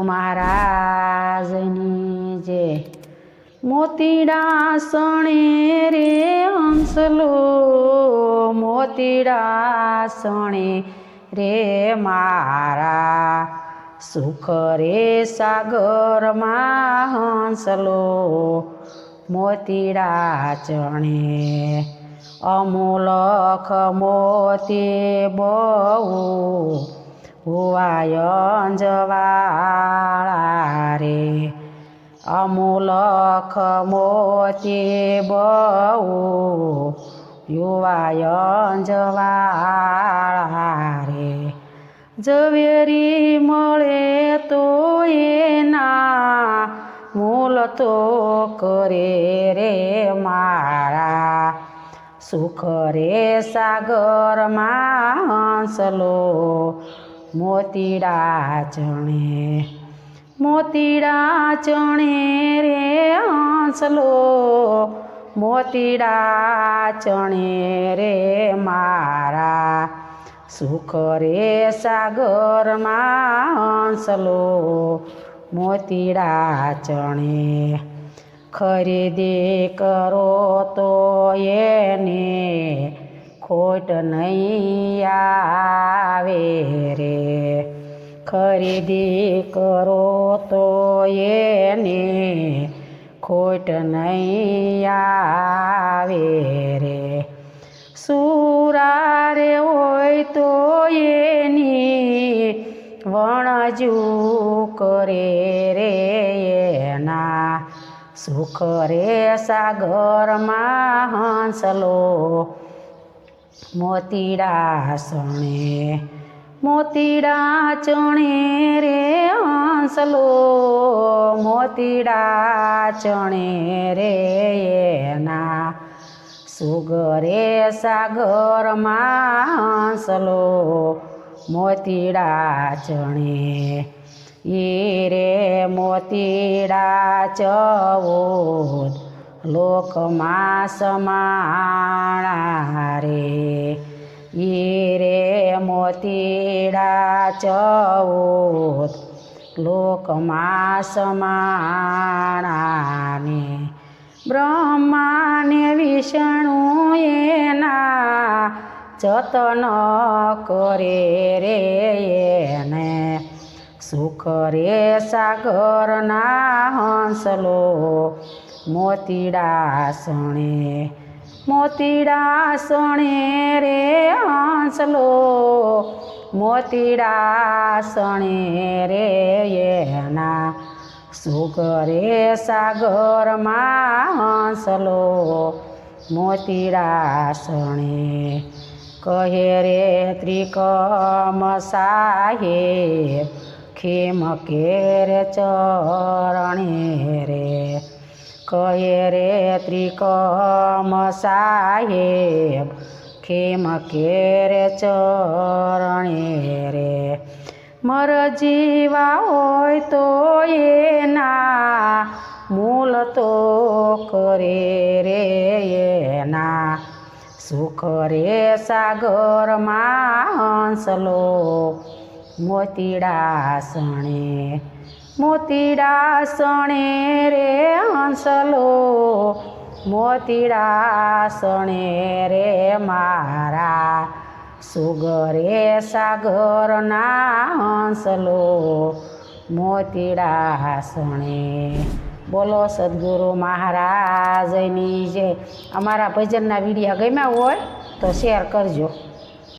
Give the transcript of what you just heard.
મહારાજની જે મોતીડા સણે રે હંસલો, મોતીડા સણે રે મારા, સુખ રે સાગરમાં હંસલો, મોતીડા ચણે. અમૂલખ મોતી બહુ હુવાય અંજવાળા રે, અમૂલખ મોતી બહુ યુવાય અંજવાળા રે. ઝવેરી મળે તો એના મૂલ તો કરે રે મારા, સુખ રે સાગરમાં હંસલો, મોતીડા ચણે. મોતીડા ચણે રે હંસલો, મોતીડા ચણે રે મારા, સુખ રે સાગરમાં હંસલો, મોતીડા ચણે. ખરીદી કરો તો એને ખોટ નહીં આવે રે, ખરીદી કરો તો એને ખોટ નહીં આવે રે. સુરા રે હોય તો એની વણજુ કરે રે એના, સુખ રે સાગરમાં હંસલો, મોતીડા સણે. મોતીડા ચણે રે હંસલો, મોતીડા ચણે રે એના, સુખ રે સાગરમાં હંસલો, મોતીડા ચણે. ઈ રે મોતીડા 14 લોકમાં સમાણા રે, ઈ રે મોતીડા 14 લોકમાં સમાણા ને. બ્રહ્મા ને વિષ્ણુ એના જતન કરે રે એને, સુખ રે સાગરના હંસલો, મોતીડા સણે. મોતીડા સણે રે હંસલો, મોતીડા સણે રે એના, સુખ રે સાગરમાં હંસલો, મોતીડા સણે. કહે રે ત્રિકમ સાહેબ ખેમ કેર ચરણે રે, કહે રે ત્રિકમ સાહેબ ખેમ કેર ચરણે રે. મર જીવા હોય તો એના મૂલ તો કરે રે એના, સુખ રે સાગરમાં હંસલો, મોતીડા સણે. મોતીડા સણે રે હંસલો, મોતીડા સણે રે મારા, સુખ રે સાગરના હંસલો, મોતીડા સણે. બોલો સદગુરુ મહારાજની જય. અમારા ભજનના વિડીયો ગમ્યા હોય તો શેર કરજો.